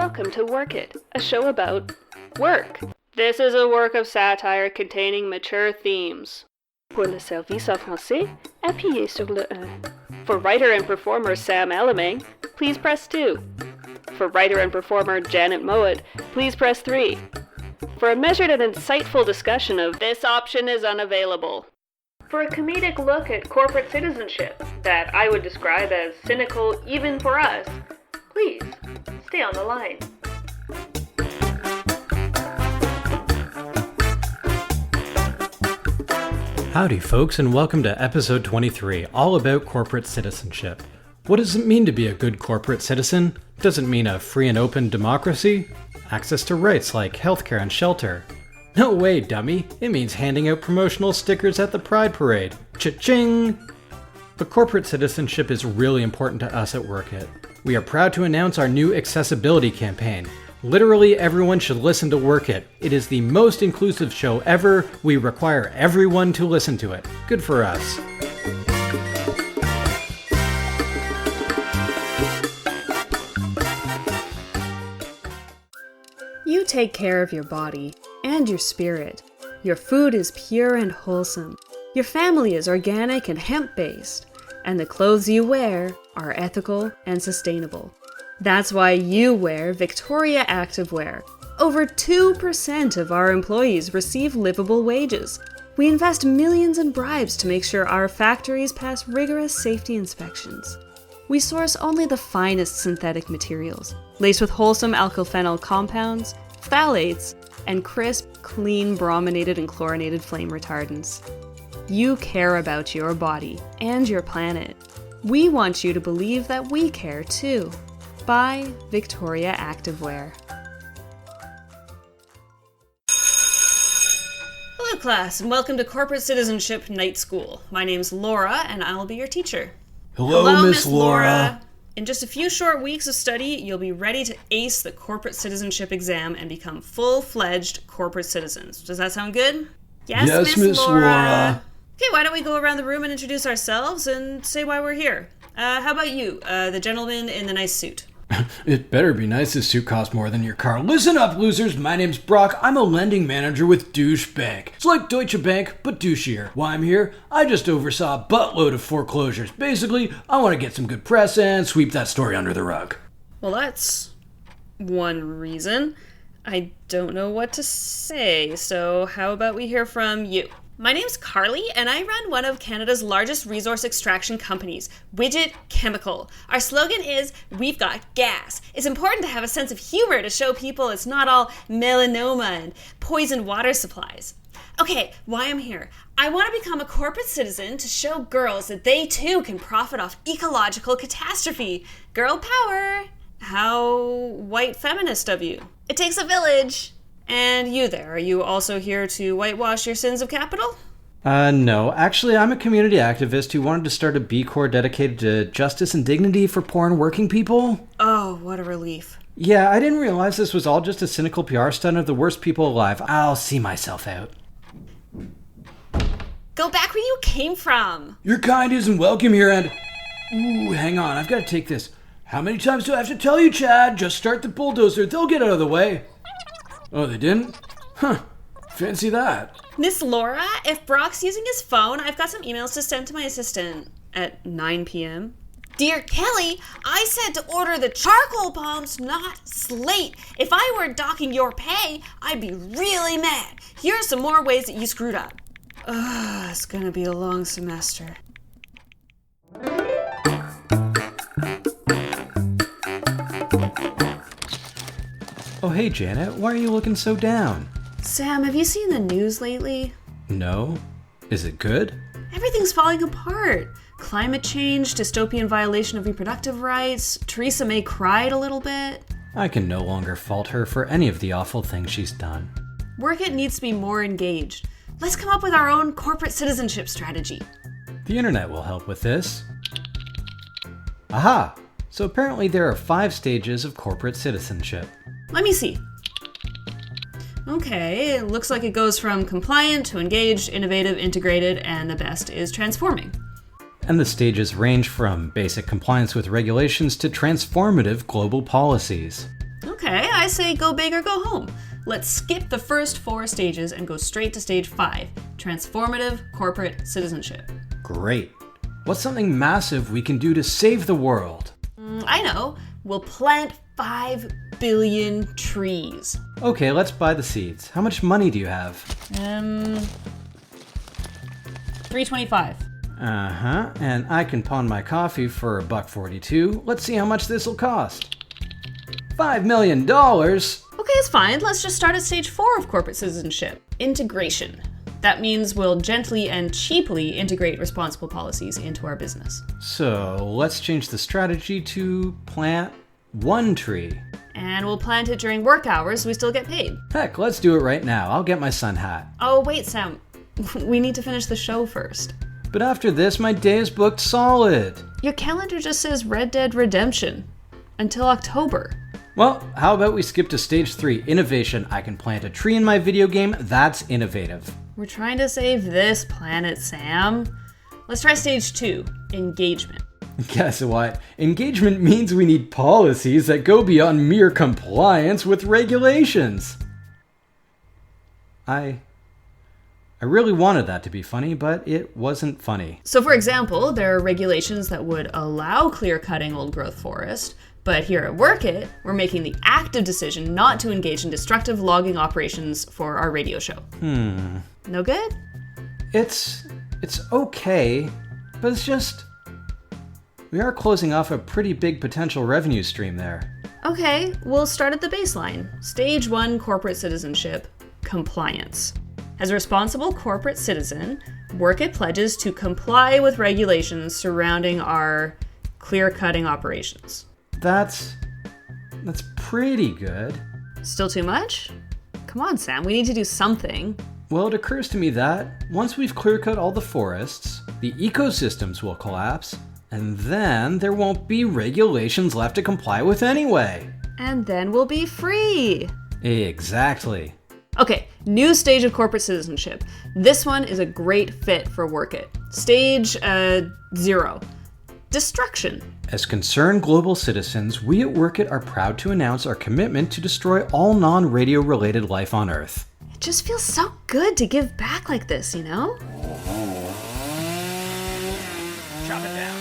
Welcome to Work It, a show about work. This is a work of satire containing mature themes. Pour le service en français, appuyez sur le 1. For writer and performer Sam Elaming, please press 2. For writer and performer Janet Mowat, please press 3. For a measured and insightful discussion of this option is unavailable. For a comedic look at corporate citizenship that I would describe as cynical even for us, please stay on the line. Howdy folks, and welcome to episode 23, all about corporate citizenship. What does it mean to be a good corporate citizen? Does it mean a free and open democracy? Access to rights like healthcare and shelter? No way, dummy. It means handing out promotional stickers at the Pride Parade. Cha-ching! But corporate citizenship is really important to us at Work It. We are proud to announce our new accessibility campaign. Literally everyone should listen to Work It. It is the most inclusive show ever. We require everyone to listen to it. Good for us. You take care of your body and your spirit. Your food is pure and wholesome. Your family is organic and hemp-based. And the clothes you wear are ethical and sustainable. That's why you wear Victoria Activewear. Over 2% of our employees receive livable wages. We invest millions in bribes to make sure our factories pass rigorous safety inspections. We source only the finest synthetic materials, laced with wholesome alkylphenyl compounds, phthalates, and crisp, clean brominated and chlorinated flame retardants. You care about your body and your planet. We want you to believe that we care too. Buy Victoria Activewear. Hello class, and welcome to Corporate Citizenship Night School. My name's Laura, and I'll be your teacher. Hello Miss Laura. In just a few short weeks of study, you'll be ready to ace the corporate citizenship exam and become full-fledged corporate citizens. Does that sound good? Yes, Miss Laura. Okay, why don't we go around the room and introduce ourselves and say why we're here. How about you, the gentleman in the nice suit? It better be nice. This suit costs more than your car. Listen up, losers. My name's Brock. I'm a lending manager with Douche Bank. It's like Deutsche Bank, but douchier. Why I'm here? I just oversaw a buttload of foreclosures. Basically, I want to get some good press and sweep that story under the rug. Well, that's one reason. I don't know what to say, so how about we hear from you? My name's Carly, and I run one of Canada's largest resource extraction companies, Widget Chemical. Our slogan is, "We've got gas." It's important to have a sense of humor to show people it's not all melanoma and poisoned water supplies. Okay, why I'm here. I want to become a corporate citizen to show girls that they too can profit off ecological catastrophe. Girl power. How white feminist of you. It takes a village. And you there, are you also here to whitewash your sins of capital? No. Actually, I'm a community activist who wanted to start a B Corps dedicated to justice and dignity for poor and working people. Oh, what a relief. Yeah, I didn't realize this was all just a cynical PR stunt of the worst people alive. I'll see myself out. Go back where you came from. Your kind isn't welcome here, and... Ooh, hang on, I've got to take this. How many times do I have to tell you, Chad? Just start the bulldozer, they'll get out of the way. Oh, they didn't? Huh. Fancy that. Miss Laura, if Brock's using his phone, I've got some emails to send to my assistant at 9 p.m. Dear Kelly, I said to order the charcoal bombs, not slate. If I weren't docking your pay, I'd be really mad. Here are some more ways that you screwed up. Ugh, it's gonna be a long semester. Oh, hey, Janet, why are you looking so down? Sam, have you seen the news lately? No. Is it good? Everything's falling apart. Climate change, dystopian violation of reproductive rights. Theresa May cried a little bit. I can no longer fault her for any of the awful things she's done. Work It needs to be more engaged. Let's come up with our own corporate citizenship strategy. The internet will help with this. Aha! So apparently there are 5 stages of corporate citizenship. Let me see. Okay, it looks like it goes from compliant to engaged, innovative, integrated, and the best is transforming. And the stages range from basic compliance with regulations to transformative global policies. Okay, I say go big or go home. Let's skip the first 4 stages and go straight to stage 5, transformative corporate citizenship. Great. What's something massive we can do to save the world? I know. We'll plant 5 billion trees. Okay, let's buy the seeds. How much money do you have? $3.25. Uh-huh, and I can pawn my coffee for $1.42. Let's see how much this'll cost. $5 million? Okay, it's fine. Let's just start at stage 4 of corporate citizenship. Integration. That means we'll gently and cheaply integrate responsible policies into our business. So let's change the strategy to plant 1 tree. And we'll plant it during work hours so we still get paid. Heck, let's do it right now. I'll get my sun hat. Oh, wait, Sam. We need to finish the show first. But after this, my day is booked solid. Your calendar just says Red Dead Redemption. Until October. Well, how about we skip to stage 3, innovation. I can plant a tree in my video game. That's innovative. We're trying to save this planet, Sam. Let's try stage 2, engagement. Guess what? Engagement means we need policies that go beyond mere compliance with regulations. I really wanted that to be funny, but it wasn't funny. So for example, there are regulations that would allow clear-cutting old-growth forest, but here at Workit, we're making the active decision not to engage in destructive logging operations for our radio show. No good? It's okay, but it's just... we are closing off a pretty big potential revenue stream there. Okay, we'll start at the baseline. Stage 1 corporate citizenship, compliance. As a responsible corporate citizen, Workit pledges to comply with regulations surrounding our clear-cutting operations. That's pretty good. Still too much? Come on, Sam, we need to do something. Well, it occurs to me that once we've clear-cut all the forests, the ecosystems will collapse, and then there won't be regulations left to comply with anyway. And then we'll be free. Exactly. Okay, new stage of corporate citizenship. This one is a great fit for Workit. Stage 0. Destruction. As concerned global citizens, we at Workit are proud to announce our commitment to destroy all non-radio related life on Earth. It just feels so good to give back like this, you know? Chop it down.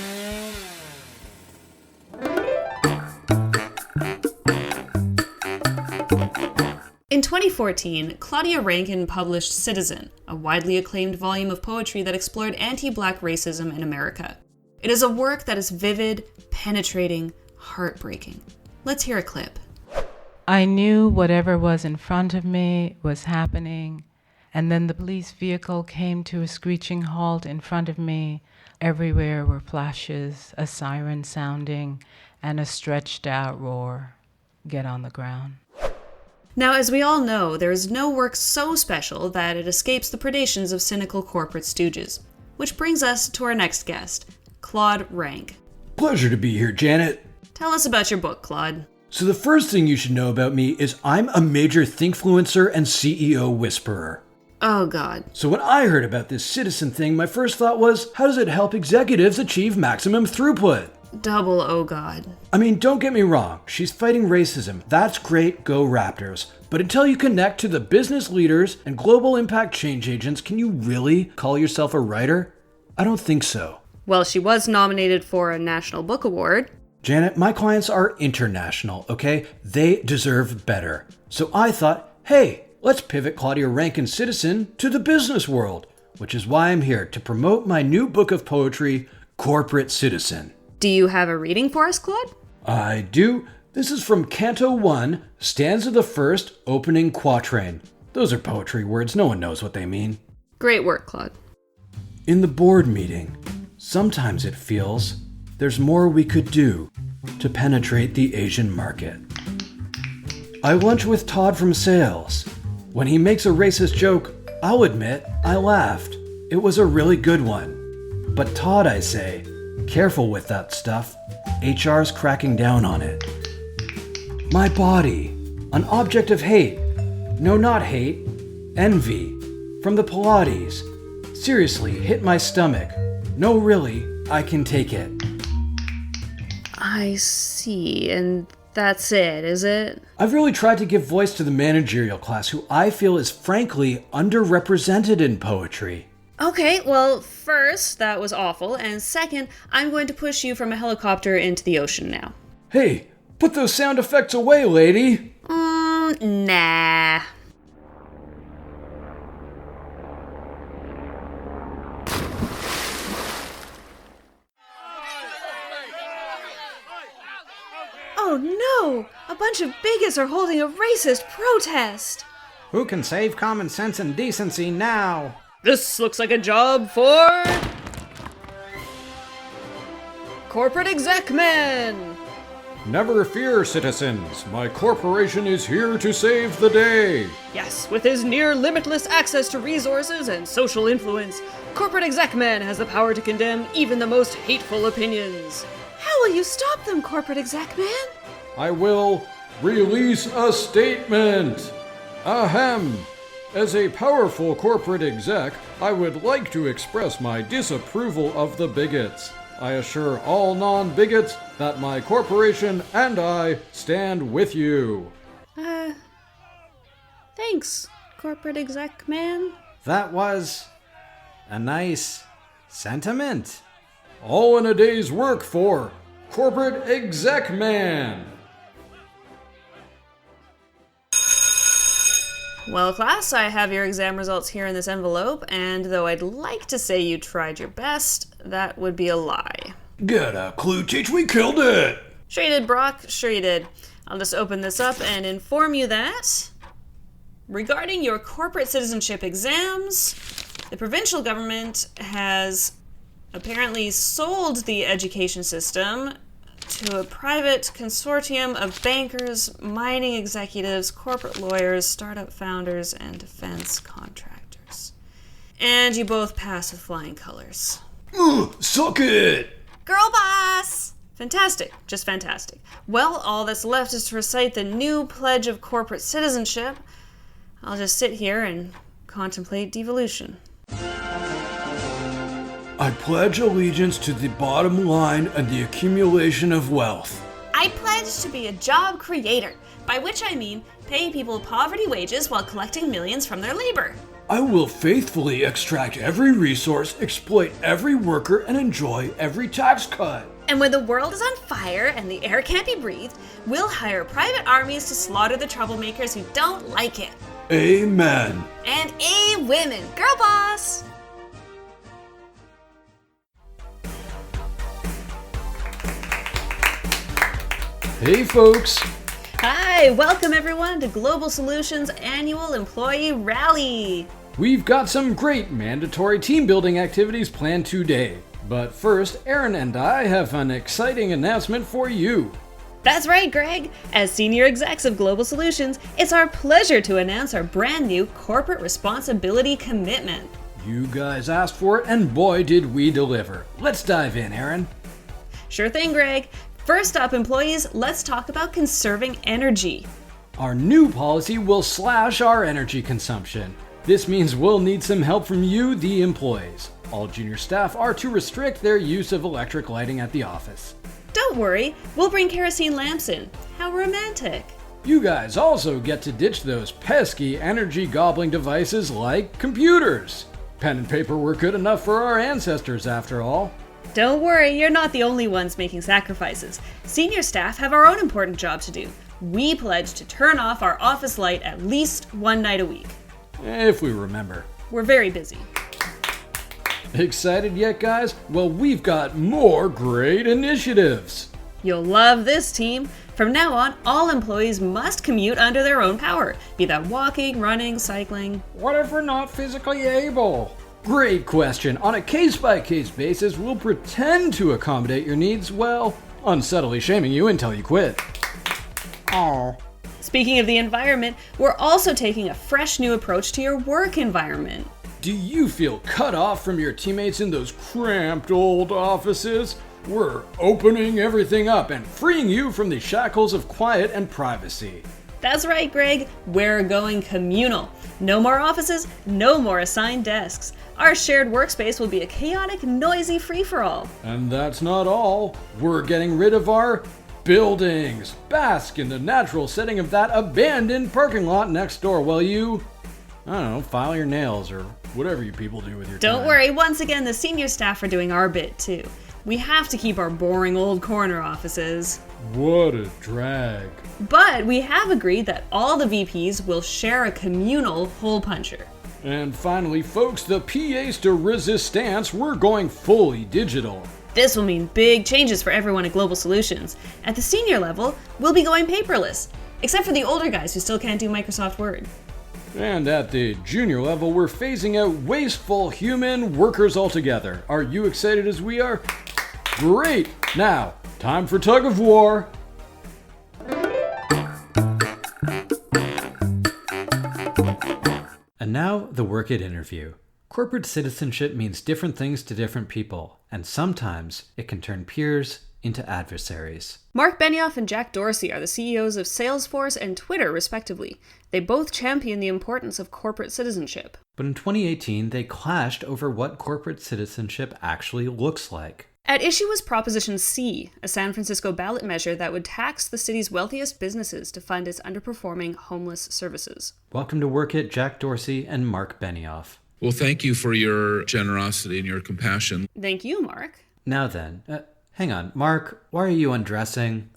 In 2014, Claudia Rankine published Citizen, a widely acclaimed volume of poetry that explored anti-Black racism in America. It is a work that is vivid, penetrating, heartbreaking. Let's hear a clip. I knew whatever was in front of me was happening, and then the police vehicle came to a screeching halt in front of me. Everywhere were flashes, a siren sounding, and a stretched out roar. Get on the ground. Now, as we all know, there is no work so special that it escapes the predations of cynical corporate stooges. Which brings us to our next guest, Claude Rank. Pleasure to be here, Janet. Tell us about your book, Claude. So the first thing you should know about me is I'm a major thinkfluencer and CEO whisperer. Oh, God. So when I heard about this citizen thing, my first thought was, how does it help executives achieve maximum throughput? Double oh, God. I mean, don't get me wrong, she's fighting racism. That's great, go Raptors. But until you connect to the business leaders and global impact change agents, can you really call yourself a writer? I don't think so. Well, she was nominated for a National Book Award. Janet, my clients are international, okay? They deserve better. So I thought, hey, let's pivot Claudia Rankine Citizen to the business world, which is why I'm here to promote my new book of poetry, Corporate Citizen. Do you have a reading for us, Claude? I do. This is from Canto 1, stanza the first, opening quatrain. Those are poetry words, no one knows what they mean. Great work, Claude. In the board meeting, sometimes it feels there's more we could do to penetrate the Asian market. I lunch with Todd from sales. When he makes a racist joke, I'll admit I laughed. It was a really good one. But Todd, I say, careful with that stuff. HR's cracking down on it. My body, an object of hate. No, not hate. Envy. From the Pilates. Seriously, hit my stomach. No, really, I can take it. I see. And That's it, is it? I've really tried to give voice to the managerial class, who I feel is frankly underrepresented in poetry. Okay, well, first, that was awful, and second, I'm going to push you from a helicopter into the ocean now. Hey, put those sound effects away, lady! Nah. Oh no! A bunch of bigots are holding a racist protest! Who can save common sense and decency now? This looks like a job for... Corporate Exec Man! Never fear, citizens. My corporation is here to save the day. Yes, with his near-limitless access to resources and social influence, Corporate Exec Man has the power to condemn even the most hateful opinions. How will you stop them, Corporate Exec Man? I will release a statement. Ahem. As a powerful corporate exec, I would like to express my disapproval of the bigots. I assure all non-bigots that my corporation and I stand with you. Thanks, Corporate Exec Man. That was a nice sentiment. All in a day's work for Corporate Exec Man. Well, class, I have your exam results here in this envelope, and though I'd like to say you tried your best, that would be a lie. Get a clue, Teach, we killed it! Sure you did, Brock. Sure you did. I'll just open this up and inform you that, regarding your corporate citizenship exams, the provincial government has apparently sold the education system to a private consortium of bankers, mining executives, corporate lawyers, startup founders, and defense contractors. And you both pass with flying colors. Suck it! Girl boss! Fantastic. Just fantastic. Well, all that's left is to recite the new pledge of corporate citizenship. I'll just sit here and contemplate devolution. I pledge allegiance to the bottom line and the accumulation of wealth. I pledge to be a job creator, by which I mean paying people poverty wages while collecting millions from their labor. I will faithfully extract every resource, exploit every worker, and enjoy every tax cut. And when the world is on fire and the air can't be breathed, we'll hire private armies to slaughter the troublemakers who don't like it. Amen. And women, girl boss! Hey folks! Hi, welcome everyone to Global Solutions Annual Employee Rally. We've got some great mandatory team building activities planned today. But first, Aaron and I have an exciting announcement for you. That's right, Greg. As senior execs of Global Solutions, it's our pleasure to announce our brand new corporate responsibility commitment. You guys asked for it, and boy did we deliver. Let's dive in, Aaron. Sure thing, Greg. First up, employees, let's talk about conserving energy. Our new policy will slash our energy consumption. This means we'll need some help from you, the employees. All junior staff are to restrict their use of electric lighting at the office. Don't worry, we'll bring kerosene lamps in. How romantic. You guys also get to ditch those pesky energy-gobbling devices like computers. Pen and paper were good enough for our ancestors, after all. Don't worry, you're not the only ones making sacrifices. Senior staff have our own important job to do. We pledge to turn off our office light at least one night a week. If we remember. We're very busy. Excited yet, guys? Well, we've got more great initiatives. You'll love this, team. From now on, all employees must commute under their own power, be that walking, running, cycling. What if we're not physically able? Great question. On a case-by-case basis, we'll pretend to accommodate your needs, well, unsubtly shaming you until you quit. Aww. Speaking of the environment, we're also taking a fresh new approach to your work environment. Do you feel cut off from your teammates in those cramped old offices? We're opening everything up and freeing you from the shackles of quiet and privacy. That's right, Greg. We're going communal. No more offices, no more assigned desks. Our shared workspace will be a chaotic, noisy free-for-all. And that's not all. We're getting rid of our buildings. Bask in the natural setting of that abandoned parking lot next door while you, I don't know, file your nails or whatever you people do with your time. Don't worry, once again, the senior staff are doing our bit too. We have to keep our boring old corner offices. What a drag. But we have agreed that all the VPs will share a communal hole puncher. And finally, folks, the pièce de résistance, we're going fully digital. This will mean big changes for everyone at Global Solutions. At the senior level, we'll be going paperless, except for the older guys who still can't do Microsoft Word. And at the junior level, we're phasing out wasteful human workers altogether. Are you excited as we are? Great! Now, time for Tug of War. And now, the Work It interview. Corporate citizenship means different things to different people, and sometimes it can turn peers into adversaries. Mark Benioff and Jack Dorsey are the CEOs of Salesforce and Twitter, respectively. They both champion the importance of corporate citizenship. But in 2018, they clashed over what corporate citizenship actually looks like. At issue was Proposition C, a San Francisco ballot measure that would tax the city's wealthiest businesses to fund its underperforming homeless services. Welcome to Work It, Jack Dorsey and Mark Benioff. Well, thank you for your generosity and your compassion. Thank you, Mark. Now then, hang on, Mark, why are you undressing?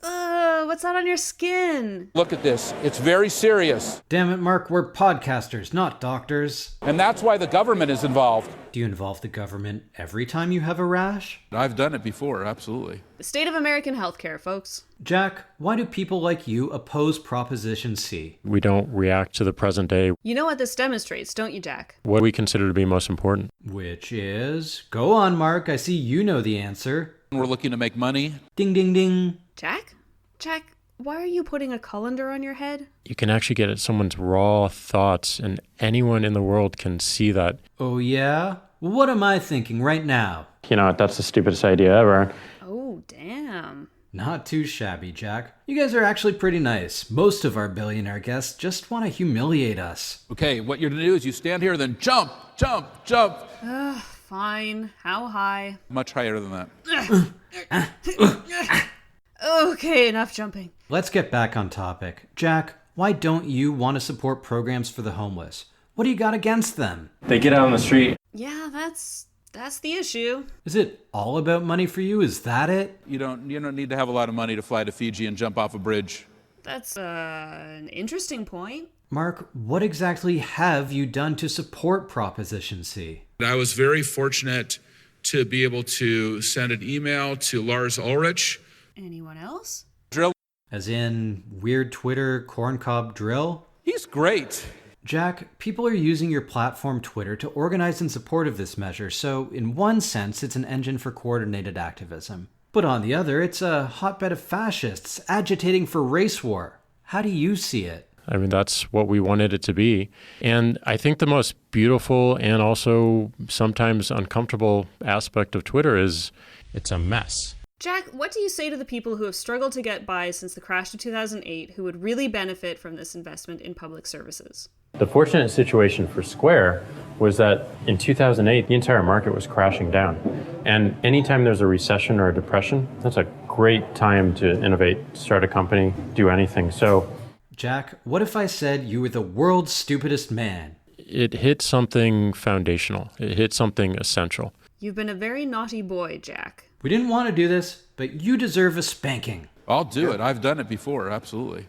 What's that on your skin? Look at this. It's very serious. Damn it, Mark, we're podcasters, not doctors. And that's why the government is involved. Do you involve the government every time you have a rash? I've done it before, absolutely. The state of American healthcare, folks. Jack, why do people like you oppose Proposition C? We don't react to the present day, You know what this demonstrates, don't you, Jack? what we consider to be most important. Which is... Go on, Mark, I see you know the answer. We're looking to make money. Ding, ding, ding. Jack? Jack, why are you putting a colander on your head? You can actually get at someone's raw thoughts, and anyone in the world can see that. Oh, yeah? Well, what am I thinking right now? You know, that's the stupidest idea ever. Oh, damn. Not too shabby, Jack. You guys are actually pretty nice. Most of our billionaire guests just want to humiliate us. Okay, what you're going to do is you stand here, then jump, jump, jump. Fine. How high? Much higher than that. Okay, enough jumping. Let's get back on topic. Jack, why don't you want to support programs for the homeless? What do you got against them? They get out on the street. Yeah, that's the issue. Is it all about money for you? Is that it? You don't need to have a lot of money to fly to Fiji and jump off a bridge. That's an interesting point. Mark, what exactly have you done to support Proposition C? I was very fortunate to be able to send an email to Lars Ulrich. Anyone else? Drill. As in weird Twitter corncob drill? He's great. Jack, people are using your platform Twitter to organize in support of this measure, so in one sense it's an engine for coordinated activism. But on the other, it's a hotbed of fascists agitating for race war. How do you see it? I mean, that's what we wanted it to be. And I think the most beautiful and also sometimes uncomfortable aspect of Twitter is it's a mess. Jack, what do you say to the people who have struggled to get by since the crash of 2008 who would really benefit from this investment in public services? The fortunate situation for Square was that in 2008, the entire market was crashing down. And anytime there's a recession or a depression, that's a great time to innovate, start a company, do anything. So, Jack, what if I said you were the world's stupidest man? it hit something foundational. It hit something essential. You've been a very naughty boy, Jack. We didn't want to do this, but you deserve a spanking. I'll do it. I've done it before, absolutely.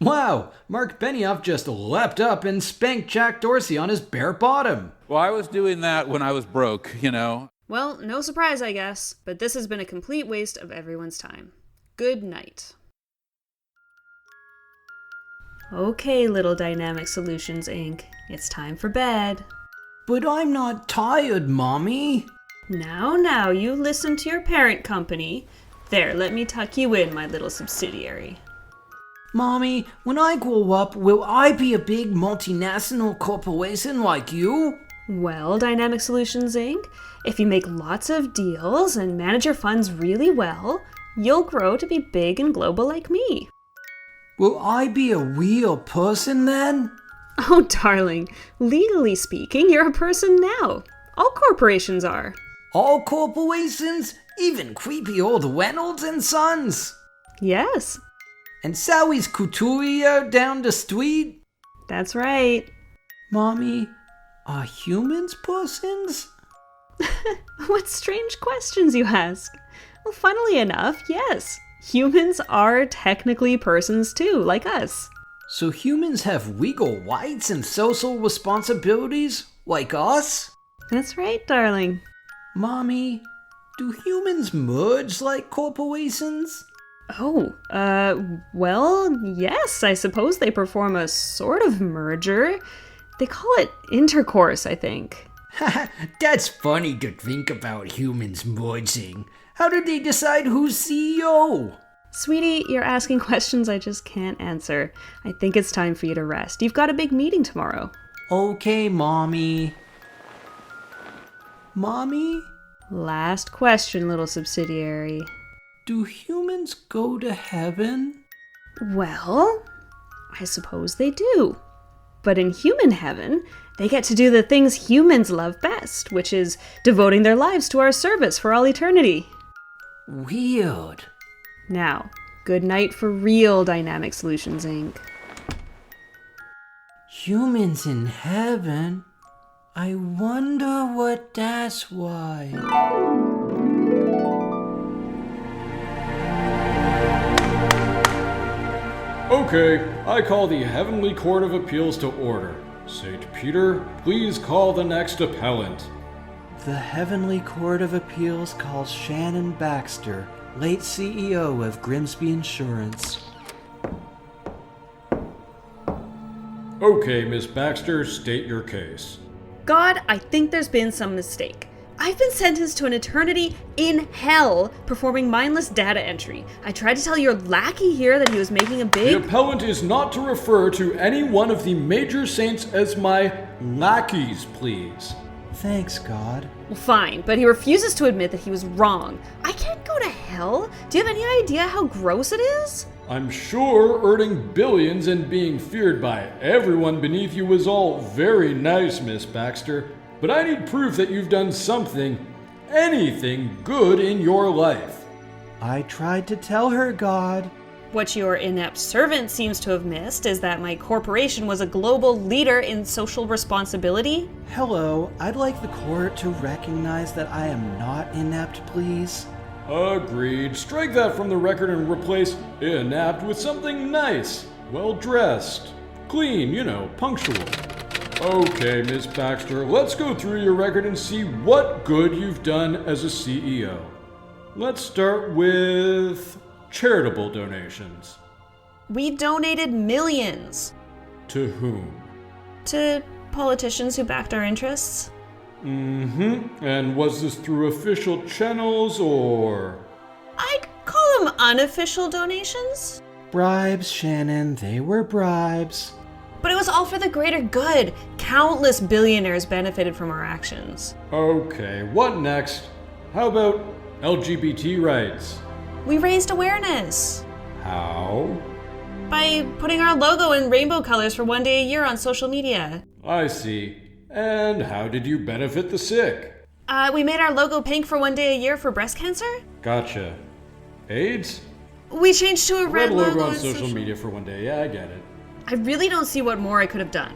Wow, Mark Benioff just leapt up and spanked Jack Dorsey on his bare bottom. Well, I was doing that when I was broke, you know. Well, no surprise, I guess, but this has been a complete waste of everyone's time. Good night. Okay, Little Dynamic Solutions, Inc. It's time for bed. But I'm not tired, Mommy. Now, you listen to your parent company. There, let me tuck you in, my little subsidiary. Mommy, when I grow up, will I be a big multinational corporation like you? Well, Dynamic Solutions, Inc., if you make lots of deals and manage your funds really well, you'll grow to be big and global like me. Will I be a real person then? Oh, darling, legally speaking, you're a person now. All corporations are. All corporations? Even creepy old Reynolds and Sons? Yes, And Sally's Couturier down the street? that's right. Mommy, are humans persons? What strange questions you ask. Well, funnily enough, yes. Humans are technically persons too, like us. So humans have legal rights and social responsibilities, like us? That's right, darling. Mommy, do humans merge like corporations? Oh, well, yes, I suppose they perform a sort of merger. They call it intercourse, I think. That's funny to think about humans merging. How did they decide who's CEO? Sweetie, you're asking questions I just can't answer. I think it's time for you to rest. You've got a big meeting tomorrow. Okay, Mommy. Mommy, Last question, little subsidiary. do humans go to heaven? Well, I suppose they do. But in human heaven, they get to do the things humans love best, which is devoting their lives to our service for all eternity. Weird. Now, good night for real Dynamic Solutions, Inc. Humans in heaven? I wonder what that's like. Okay, I call the Heavenly Court of Appeals to order. St. Peter, please call the next appellant. The Heavenly Court of Appeals calls Shanon Baxter, late CEO of Grimsby Insurance. Okay, Miss Baxter, state your case. God, I think there's been some mistake. I've been sentenced to an eternity in hell performing mindless data entry. I tried to tell your lackey here that he was making a The big... appellant is not to refer to any one of the major saints as my lackeys, please. Thanks, God. Well, fine, but he refuses to admit that he was wrong. I can't go to hell. Do you have any idea how gross it is? I'm sure earning billions and being feared by everyone beneath you was all very nice, Miss Baxter, but I need proof that you've done something, anything good in your life. I tried to tell her, God. What your inept servant seems to have missed is that my corporation was a global leader in social responsibility. Hello, I'd like the court to recognize that I am not inept, please. Agreed. Strike that from the record and replace inept with something nice, well-dressed, clean, punctual. Okay, Miss Baxter, let's go through your record and see what good you've done as a CEO. Let's start with charitable donations. We donated millions To whom? to politicians who backed our interests. And was this through official channels or? I'd call them unofficial donations. Bribes, Shanon, they were bribes. But it was all for the greater good. Countless billionaires benefited from our actions. Okay, what next? How about LGBT rights? We raised awareness How? by putting our logo in rainbow colors for one day a year on social media. I see. And how did you benefit the sick? We made our logo pink for one day a year for breast cancer. Gotcha. AIDS? We changed to a red logo logo on social media for one day. Yeah, I get it. I really don't see what more I could have done.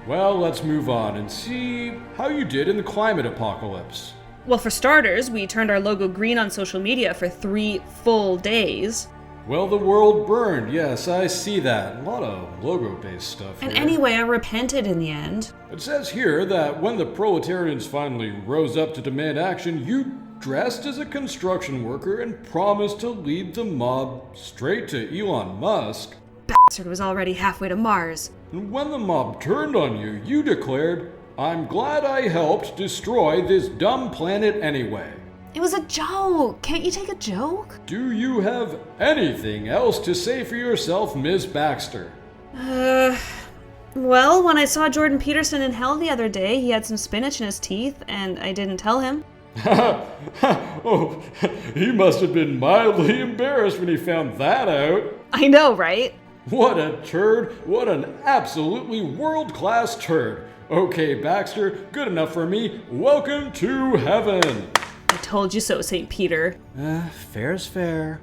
Well, let's move on and see how you did in the climate apocalypse. Well, for starters, we turned our logo green on social media for 3 full days. Well, the world burned. Yes, I see that. A lot of logo-based stuff And here. anyway, I repented in the end. It says here that when the proletarians finally rose up to demand action, you dressed as a construction worker and promised to lead the mob straight to Elon Musk. Bastard was already halfway to Mars. And when the mob turned on you, you declared, "I'm glad I helped destroy this dumb planet anyway." It was a joke. Can't you take a joke? Do you have anything else to say for yourself, Ms. Baxter? Well, when I saw Jordan Peterson in hell the other day, he had some spinach in his teeth, and I didn't tell him. Oh, he must have been mildly embarrassed when he found that out. I know, right? What a turd. What an absolutely world-class turd. Okay, Baxter, good enough for me. Welcome to heaven. I told you so, St. Peter. Fair's fair.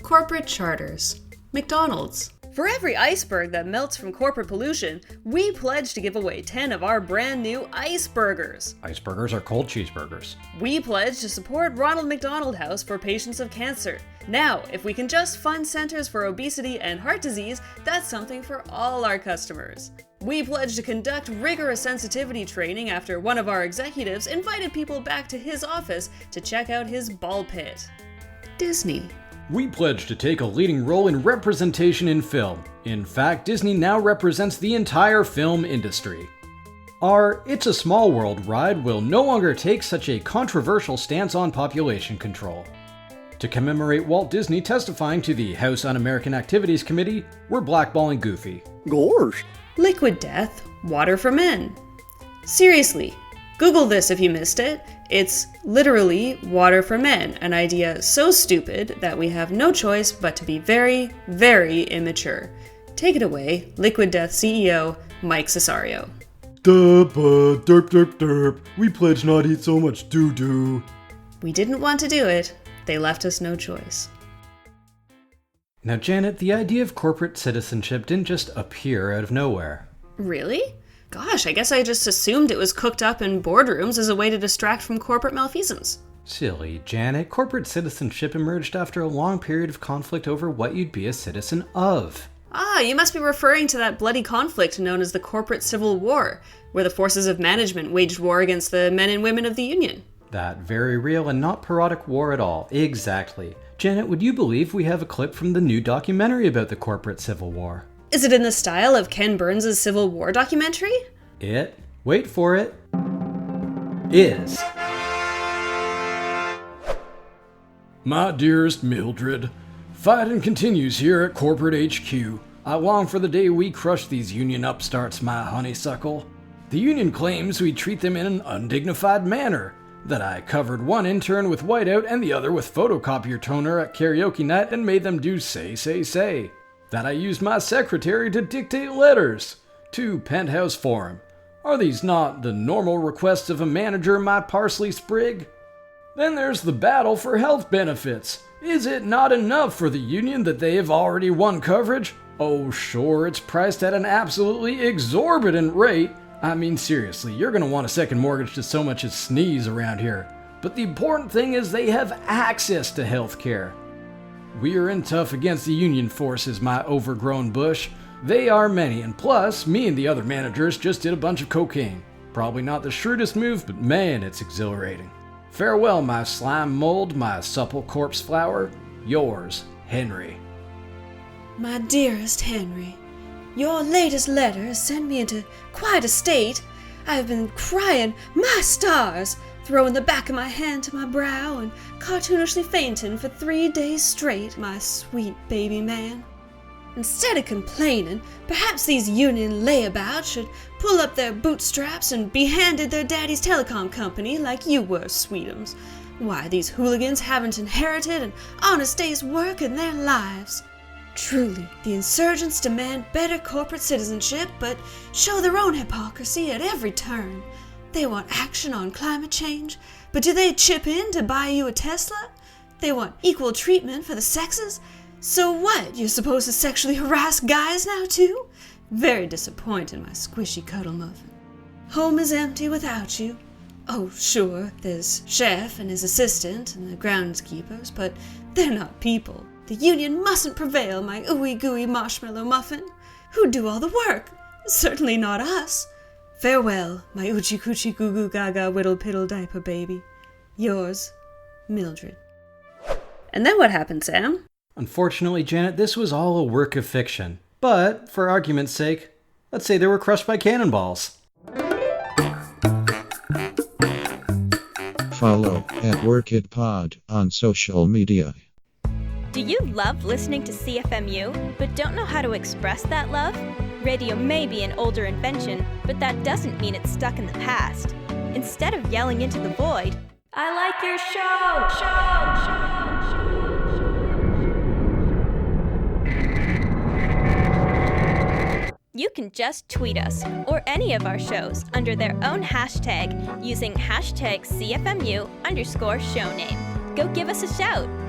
Corporate charters. McDonald's. For every iceberg that melts from corporate pollution, we pledge to give away 10 of our brand new Ice Burgers. Iceburgers are cold cheeseburgers. We pledge to support Ronald McDonald House for patients of cancer. Now, if we can just fund centers for obesity and heart disease, that's something for all our customers. We pledge to conduct rigorous sensitivity training after one of our executives invited people back to his office to check out his ball pit. Disney. We pledge to take a leading role in representation in film. In fact, Disney now represents the entire film industry. Our It's a Small World ride will no longer take such a controversial stance on population control. To commemorate Walt Disney testifying to the House Un-American Activities Committee, we're blackballing Goofy. Gorge. Liquid Death, Water for Men. Seriously, Google this if you missed it. It's literally water for men, an idea so stupid that we have no choice but to be very, very immature. Take it away, Liquid Death CEO Mike Cesario. Derp, derp, derp. We pledge not eat so much doo-doo. We didn't want to do it. They left us no choice. Now, Janet, the idea of corporate citizenship didn't just appear out of nowhere. Really? Gosh, I guess I just assumed it was cooked up in boardrooms as a way to distract from corporate malfeasance. Silly, Janet. Corporate citizenship emerged after a long period of conflict over what you'd be a citizen of. Ah, you must be referring to that bloody conflict known as the Corporate Civil War, where the forces of management waged war against the men and women of the Union. That very real and not parodic war at all. Exactly. Janet, would you believe we have a clip from the new documentary about the Corporate Civil War? Is it in the style of Ken Burns' Civil War documentary? Wait for it, is. My dearest Mildred, fighting continues here at Corporate HQ. I long for the day we crush these union upstarts, my honeysuckle. The union claims we treat them in an undignified manner, that I covered one intern with whiteout and the other with photocopier toner at karaoke night and made them do say, that I used my secretary to dictate letters to Penthouse Forum. Are these not the normal requests of a manager, my parsley sprig? Then there's the battle for health benefits. Is it not enough for the union that they have already won coverage? Oh sure, it's priced at an absolutely exorbitant rate. I mean seriously, you're gonna want a second mortgage to so much as sneeze around here. But the important thing is they have access to health care. We are in tough against the union forces, my overgrown bush. They are many, and plus, me and the other managers just did a bunch of cocaine. Probably not the shrewdest move, but man, it's exhilarating. Farewell, my slime mold, my supple corpse flower. Yours, Henry. My dearest Henry, your latest letter has sent me into quite a state. I have been crying, my stars, throwing the back of my hand to my brow and cartoonishly fainting for 3 days straight, my sweet baby man. Instead of complaining, perhaps these union layabouts should pull up their bootstraps and be handed their daddy's telecom company like you were, sweetums. Why, these hooligans haven't inherited an honest day's work in their lives. Truly, the insurgents demand better corporate citizenship, but show their own hypocrisy at every turn. They want action on climate change, but do they chip in to buy you a Tesla? They want equal treatment for the sexes? So what, you're supposed to sexually harass guys now too? Very disappointing, my squishy cuddle muffin. Home is empty without you. Oh, sure, there's Chef and his assistant and the groundskeepers, but they're not people. The union mustn't prevail, my ooey gooey marshmallow muffin. Who'd do all the work? Certainly not us. Farewell, my oochie coochie goo goo gaga whittle piddle diaper baby. Yours, Mildred. And then what happened, Sam? Unfortunately, Janet, this was all a work of fiction. But, for argument's sake, let's say they were crushed by cannonballs. Follow @WorkItPod on social media. Do you love listening to CFMU, but don't know how to express that love? Radio may be an older invention, but that doesn't mean it's stuck in the past. Instead of yelling into the void, I like your show. You can just tweet us or any of our shows under their own hashtag using hashtag CFMU_show name. Go give us a shout.